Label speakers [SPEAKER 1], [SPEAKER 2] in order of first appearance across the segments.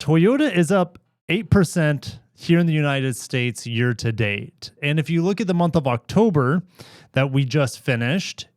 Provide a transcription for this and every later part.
[SPEAKER 1] Toyota is up 8% here in the United States year to date. And if you look at the month of October that we just finished,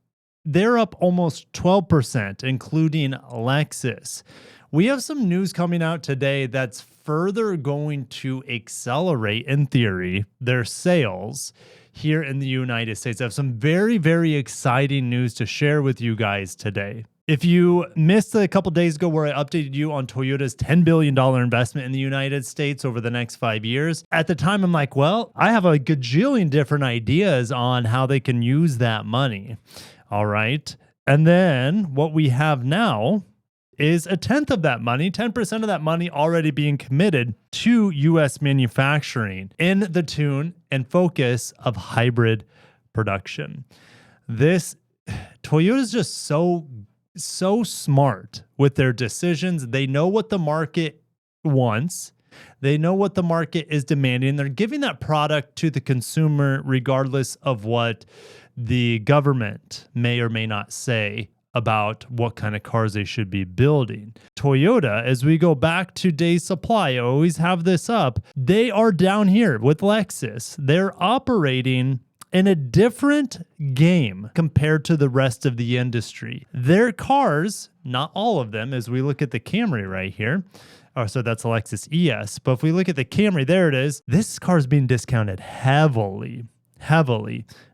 [SPEAKER 1] they're up almost 12%, including Lexus. We have some news coming out today that's further going to accelerate, in theory, their sales here in the United States. I have some very, very exciting news to share with you guys today. If you missed a couple days ago where I updated you on Toyota's $10 billion investment in the United States over the next 5 years, at the time I'm like, well, I have a gajillion different ideas on how they can use that money. All right. And then what we have now is a tenth of that money, 10% of that money already being committed to U.S. manufacturing in the tune and focus of hybrid production. Toyota is just so smart with their decisions. They know what the market wants. They know what the market is demanding. They're giving that product to the consumer regardless of what the government may or may not say about what kind of cars they should be building. Toyota, as we go back to days supply, I always have this up, they are down here with Lexus. They're operating in a different game compared to the rest of the industry. Their cars, not all of them, as we look at the Camry right here, so that's a Lexus ES, but if we look at the Camry, there it is. This car is being discounted heavily,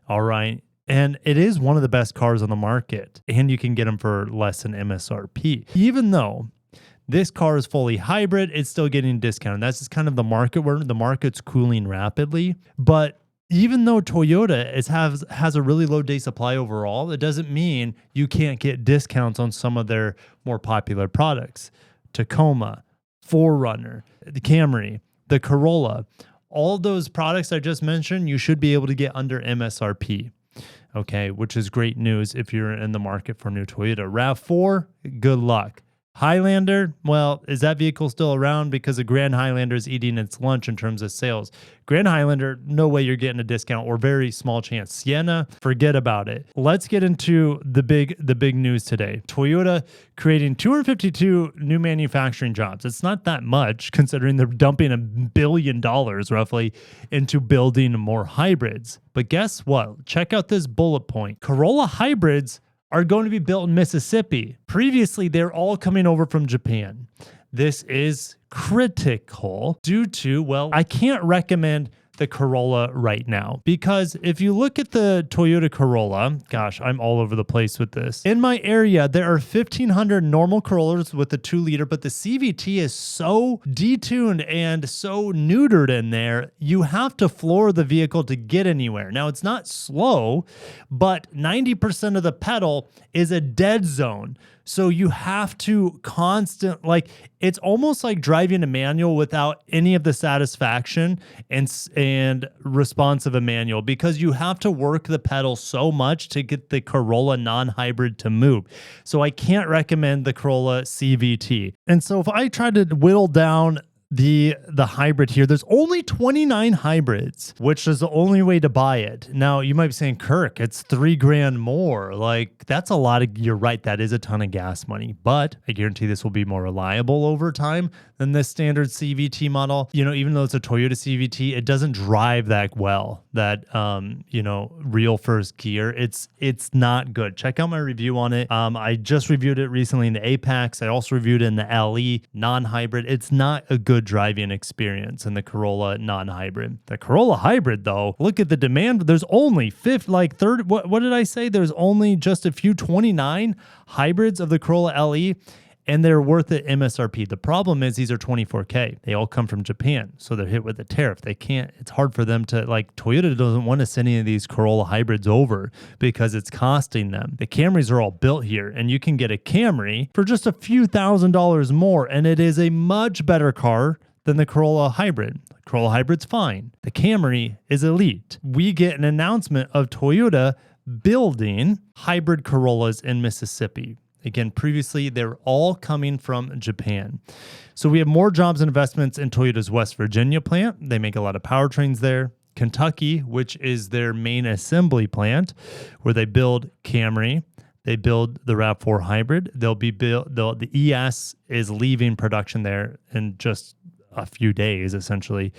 [SPEAKER 1] all right? And it is one of the best cars on the market, and you can get them for less than MSRP. Even though this car is fully hybrid, it's still getting discounted. That's just kind of the market where the market's cooling rapidly. But even though Toyota has a really low day supply overall, it doesn't mean you can't get discounts on some of their more popular products. Tacoma, 4Runner, the Camry, the Corolla, all those products I just mentioned, you should be able to get under MSRP. Okay, which is great news if you're in the market for a new Toyota. RAV4, good luck. Highlander, well, is that vehicle still around? Because the Grand Highlander is eating its lunch in terms of sales. Grand Highlander, no way you're getting a discount, or very small chance. Sienna, forget about it. Let's get into the big news today. Toyota creating 252 new manufacturing jobs. It's not that much considering they're dumping $1 billion roughly into building more hybrids. But guess what? Check out this bullet point. Corolla hybrids are going to be built in Mississippi. Previously, they're all coming over from Japan. This is critical due to, well, I can't recommend the Corolla right now, because if you look at the Toyota Corolla, gosh, I'm all over the place with this. In my area, there are 1,500 normal Corollas with the 2-liter, but the CVT is so detuned and so neutered in there, you have to floor the vehicle to get anywhere. Now, it's not slow, but 90% of the pedal is a dead zone. So you have to it's almost like driving a manual without any of the satisfaction and response of a manual, because you have to work the pedal so much to get the Corolla non-hybrid to move. So I can't recommend the Corolla CVT. And so if I try to whittle down the hybrid here, there's only 29 hybrids, which is the only way to buy it. Now, you might be saying, Kirk, it's $3,000 more. Like, that's a lot of, you're right, that is a ton of gas money, but I guarantee this will be more reliable over time than the standard CVT model. You know, even though it's a Toyota CVT, it doesn't drive that well, that, real first gear. It's not good. Check out my review on it. I just reviewed it recently in the Apex. I also reviewed it in the LE non-hybrid. It's not a good driving experience in the Corolla non-hybrid. The Corolla hybrid, though, look at the demand. There's only 30. What did I say? There's only just a few 29 hybrids of the Corolla LE, and they're worth it MSRP. The problem is these are 24K. They all come from Japan, so they're hit with a tariff. They can't, it's hard for them to, Toyota doesn't want to send any of these Corolla hybrids over because it's costing them. The Camrys are all built here, and you can get a Camry for just a few $1,000s more, and it is a much better car than the Corolla hybrid. The Corolla hybrid's fine. The Camry is elite. We get an announcement of Toyota building hybrid Corollas in Mississippi. Again, previously, they were all coming from Japan. So we have more jobs and investments in Toyota's West Virginia plant. They make a lot of powertrains there. Kentucky, which is their main assembly plant, where they build Camry, They build the RAV4 hybrid. They'll be built. The ES is leaving production there in just a few days, essentially,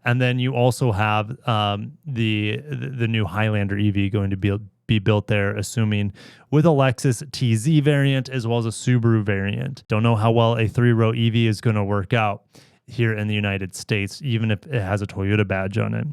[SPEAKER 1] and then you also have the new Highlander EV going to be built there, assuming with a Lexus TZ variant as well as a Subaru variant. Don't know how well a 3-row EV is going to work out here in the United States, even if it has a Toyota badge on it.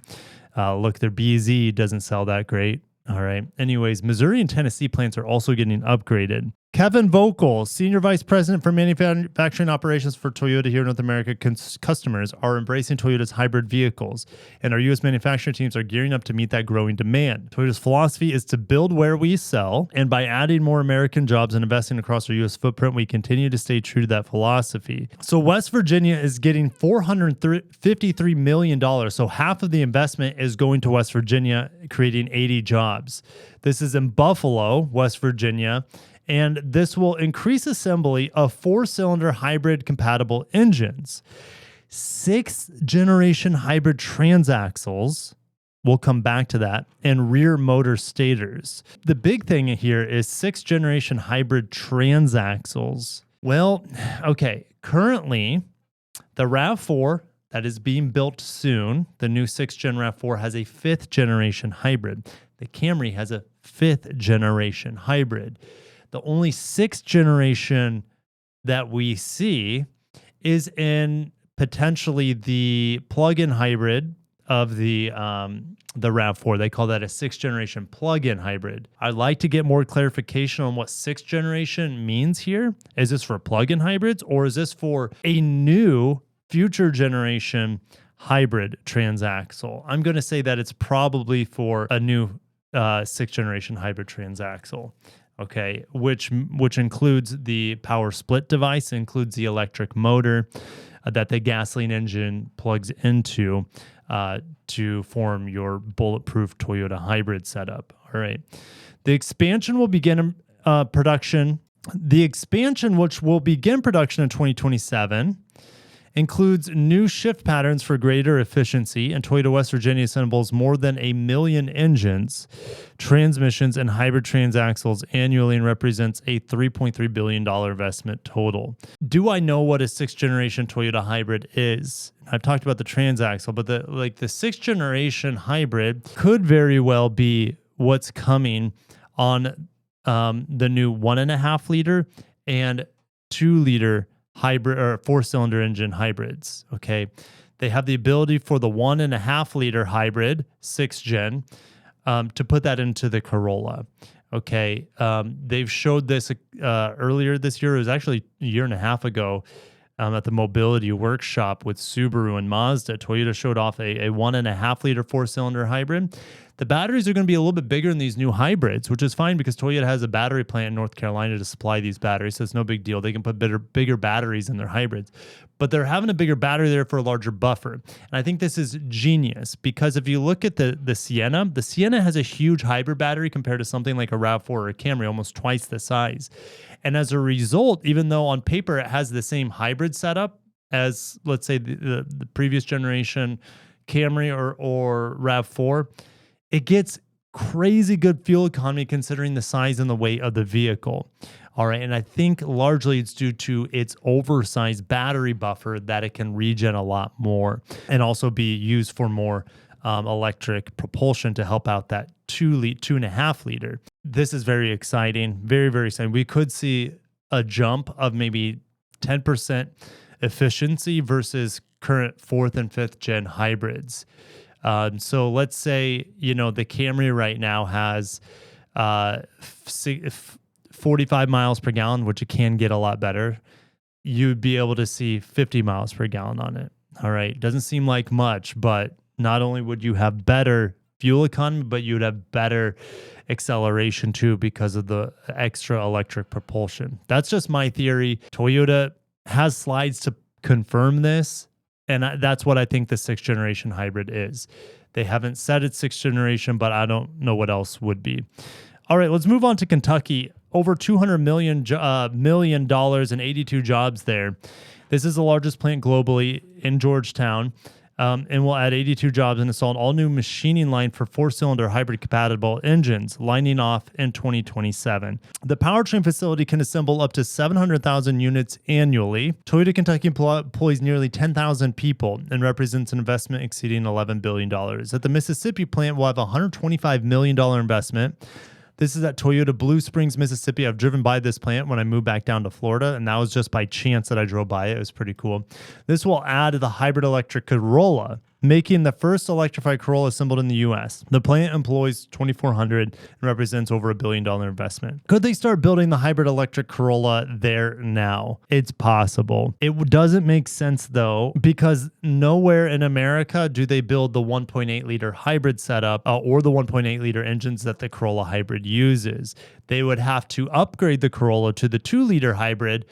[SPEAKER 1] Look, their BZ doesn't sell that great. All right. Anyways, Missouri and Tennessee plants are also getting upgraded. Kevin Voelkel, Senior Vice President for Manufacturing Operations for Toyota here in North America, customers are embracing Toyota's hybrid vehicles, and our U.S. manufacturing teams are gearing up to meet that growing demand. Toyota's philosophy is to build where we sell, and by adding more American jobs and investing across our U.S. footprint, we continue to stay true to that philosophy. So West Virginia is getting $453 million, so half of the investment is going to West Virginia, creating 80 jobs. This is in Buffalo, West Virginia, and this will increase assembly of 4-cylinder hybrid compatible engines. 6th-generation hybrid transaxles, we'll come back to that, and rear motor stators. The big thing here is 6th-generation hybrid transaxles. Well, okay, currently the RAV4 that is being built soon, the new 6th-gen RAV4, has a 5th-generation hybrid. The Camry has a 5th-generation hybrid. The only 6th generation that we see is in potentially the plug-in hybrid of the RAV4. They call that a 6th generation plug-in hybrid. I'd like to get more clarification on what 6th generation means here. Is this for plug-in hybrids, or is this for a new future generation hybrid transaxle? I'm going to say that it's probably for a new 6th generation hybrid transaxle. Okay, which includes the power split device, includes the electric motor that the gasoline engine plugs into to form your bulletproof Toyota hybrid setup. All right, the expansion will begin production. The expansion, which will begin production in 2027, includes new shift patterns for greater efficiency, and Toyota West Virginia assembles more than 1 million engines, transmissions, and hybrid transaxles annually, and represents a $3.3 billion investment total. Do I know what a 6th generation Toyota hybrid is? I've talked about the transaxle, but the 6th generation hybrid could very well be what's coming on the new 1.5 liter and 2 liter hybrid or 4-cylinder engine hybrids. Okay, they have the ability for the 1.5 liter hybrid 6th gen to put that into the Corolla. Okay, they've showed this earlier this year. It was actually a year and a half ago at the Mobility Workshop with Subaru and Mazda. Toyota showed off a 1.5 liter 4-cylinder hybrid. The batteries are going to be a little bit bigger in these new hybrids, which is fine because Toyota has a battery plant in North Carolina to supply these batteries, so it's no big deal. They can put bigger batteries in their hybrids. But they're having a bigger battery there for a larger buffer. And I think this is genius because if you look at the Sienna has a huge hybrid battery compared to something like a RAV4 or a Camry, almost twice the size. And as a result, even though on paper it has the same hybrid setup as, let's say, the previous generation Camry or RAV4, it gets crazy good fuel economy considering the size and the weight of the vehicle. All right, and I think largely it's due to its oversized battery buffer that it can regen a lot more and also be used for more electric propulsion to help out that 2.5 liter. This is very exciting, very, very exciting. We could see a jump of maybe 10% efficiency versus current 4th and 5th gen hybrids. So let's say, the Camry right now has 45 miles per gallon, which it can get a lot better. You'd be able to see 50 miles per gallon on it. All right. Doesn't seem like much, but not only would you have better fuel economy, but you'd have better acceleration too because of the extra electric propulsion. That's just my theory. Toyota has slides to confirm this. And that's what I think the 6th generation hybrid is. They haven't said it's 6th generation, but I don't know what else would be. All right, let's move on to Kentucky. Over $200 million and 82 jobs there. This is the largest plant globally in Georgetown. and will add 82 jobs and install an all-new machining line for 4-cylinder hybrid-compatible engines, lining off in 2027. The powertrain facility can assemble up to 700,000 units annually. Toyota Kentucky employs nearly 10,000 people and represents an investment exceeding $11 billion. At the Mississippi plant, we'll have a $125 million investment. This is at Toyota Blue Springs, Mississippi. I've driven by this plant when I moved back down to Florida, and that was just by chance that I drove by it. It was pretty cool. This will add the hybrid electric Corolla, making the first electrified Corolla assembled in the U.S. The plant employs 2,400 and represents over $1 billion investment. Could they start building the hybrid electric Corolla there now? It's possible. It doesn't make sense, though, because nowhere in America do they build the 1.8 liter hybrid setup or the 1.8 liter engines that the Corolla hybrid uses. They would have to upgrade the Corolla to the 2 liter hybrid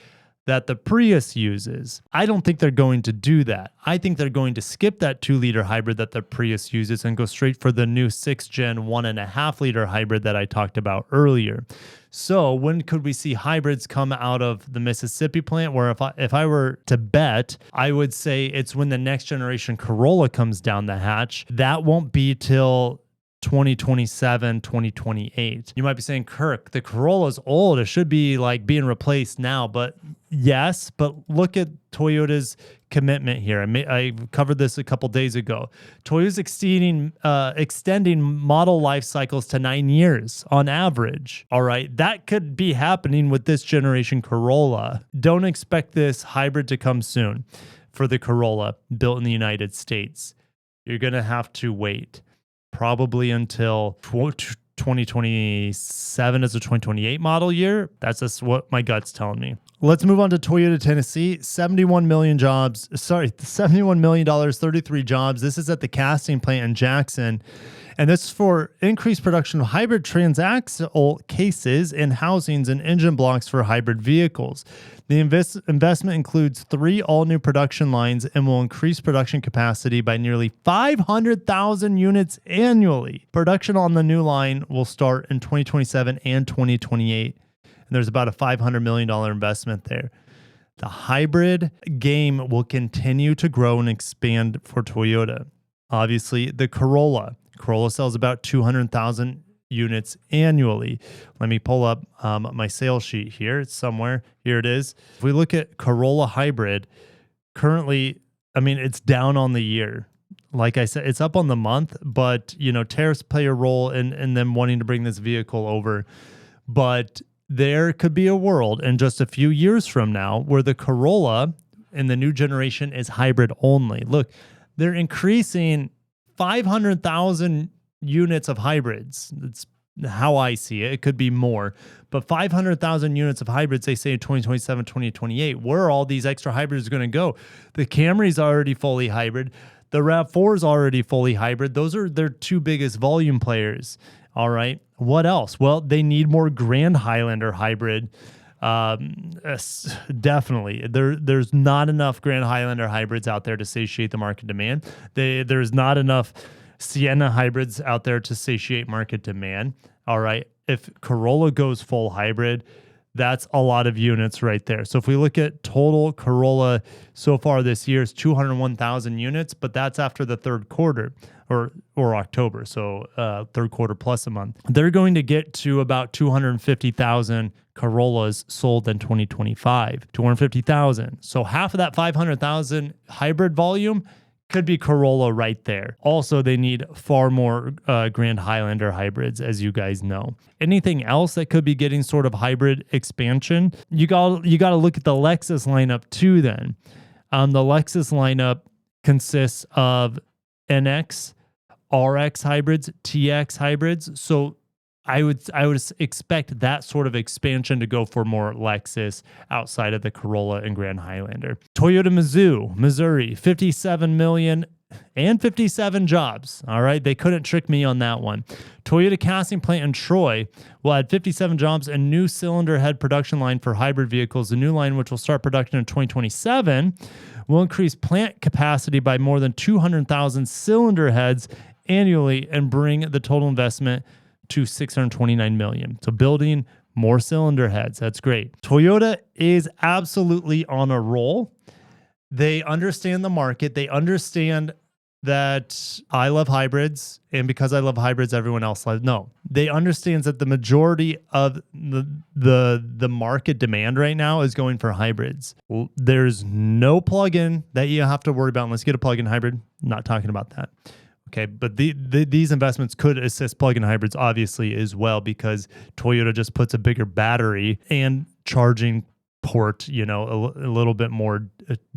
[SPEAKER 1] that the Prius uses. I don't think they're going to do that. I think they're going to skip that 2 liter hybrid that the Prius uses and go straight for the new 6th gen 1.5 liter hybrid that I talked about earlier. So when could we see hybrids come out of the Mississippi plant? Where if I were to bet, I would say it's when the next generation Corolla comes down the hatch. That won't be till 2027, 2028. You might be saying, Kirk, the Corolla's old. It should be like being replaced now. But yes, but look at Toyota's commitment here. I covered this a couple days ago. Toyota's extending model life cycles to 9 years on average. All right, that could be happening with this generation Corolla. Don't expect this hybrid to come soon for the Corolla built in the United States. You're going to have to wait probably until 2027 as a 2028 model year. That's just what my gut's telling me. Let's move on to Toyota Tennessee. $71 million, 33 jobs. This is at the casting plant in Jackson. And this is for increased production of hybrid transaxle cases and housings and engine blocks for hybrid vehicles. The investment includes 3 all-new production lines and will increase production capacity by nearly 500,000 units annually. Production on the new line will start in 2027 and 2028. And there's about a $500 million investment there. The hybrid game will continue to grow and expand for Toyota. Obviously, the Corolla sells about 200,000 units annually. Let me pull up my sales sheet here. It's somewhere. Here it is. If we look at Corolla hybrid, currently, it's down on the year. Like I said, it's up on the month, but tariffs play a role in them wanting to bring this vehicle over. But there could be a world in just a few years from now where the Corolla in the new generation is hybrid only. Look, they're increasing 500,000 units of hybrids. That's how I see it. It could be more, but 500,000 units of hybrids, they say in 2027, 2028. Where are all these extra hybrids going to go? The Camry's already fully hybrid. The RAV4 is already fully hybrid. Those are their 2 biggest volume players. All right. What else? Well, they need more Grand Highlander hybrid. Definitely. There's not enough Grand Highlander hybrids out there to satiate the market demand. There's not enough Sienna hybrids out there to satiate market demand. All right. If Corolla goes full hybrid, that's a lot of units right there. So if we look at total Corolla so far this year, it's 201,000 units, but that's after the third quarter or October. So third quarter plus a month. They're going to get to about 250,000 Corollas sold in 2025. 250,000. So half of that 500,000 hybrid volume could be Corolla right there. Also, they need far more Grand Highlander hybrids, as you guys know. Anything else that could be getting sort of hybrid expansion? You got to look at the Lexus lineup too. Then, the Lexus lineup consists of NX, RX hybrids, TX hybrids. So I would expect that sort of expansion to go for more Lexus outside of the Corolla and Grand Highlander. Toyota Missouri, 57 million and 57 jobs. All right, they couldn't trick me on that one. Toyota casting plant in Troy will add 57 jobs and new cylinder head production line for hybrid vehicles. The new line, which will start production in 2027, will increase plant capacity by more than 200,000 cylinder heads annually and bring the total investment to $629 million. So building more cylinder heads. That's great. Toyota is absolutely on a roll. They understand the market. They understand that I love hybrids, and because I love hybrids, everyone else loves. No, they understands that the majority of the market demand right now is going for hybrids. There's no plug-in that you have to worry about unless you get a plug-in hybrid. Not talking about that. Okay, but these investments could assist plug-in hybrids obviously as well, because Toyota just puts a bigger battery and charging port, a little bit more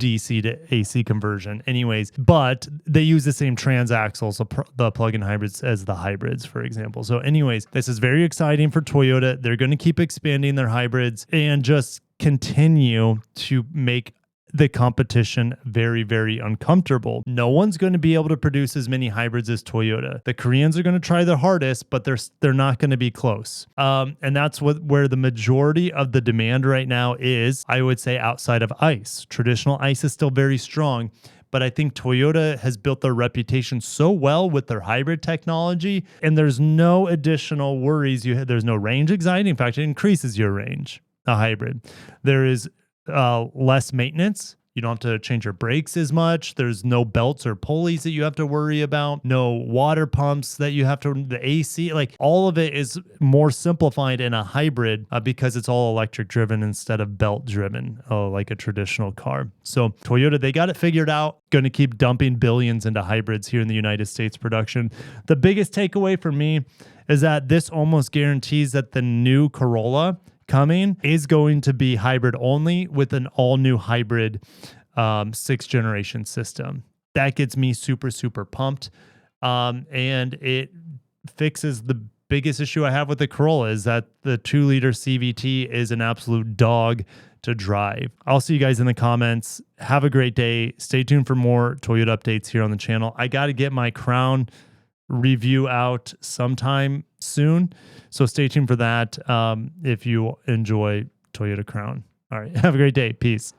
[SPEAKER 1] DC to AC conversion anyways, but they use the same transaxles, the plug-in hybrids, as the hybrids, for example. So anyways, this is very exciting for Toyota. They're going to keep expanding their hybrids and just continue to make the competition very, very uncomfortable. No one's going to be able to produce as many hybrids as Toyota. The Koreans are going to try their hardest, but they're not going to be close. And that's where the majority of the demand right now is, I would say, outside of ICE. Traditional ICE is still very strong, but I think Toyota has built their reputation so well with their hybrid technology, and there's no additional worries. There's no range anxiety. In fact, it increases your range, a hybrid. There is less maintenance. You don't have to change your brakes as much. There's no belts or pulleys that you have to worry about. No water pumps that you have to, the AC, like all of it is more simplified in a hybrid because it's all electric driven instead of belt driven, like a traditional car. So Toyota, they got it figured out. Going to keep dumping billions into hybrids here in the United States production. The biggest takeaway for me is that this almost guarantees that the new Corolla coming is going to be hybrid only with an all new hybrid 6th generation system. That gets me super, super pumped. And it fixes the biggest issue I have with the Corolla, is that the 2-liter CVT is an absolute dog to drive. I'll see you guys in the comments. Have a great day. Stay tuned for more Toyota updates here on the channel. I got to get my Crown review out sometime soon, so stay tuned for that if you enjoy Toyota Crown. All right, have a great day. Peace.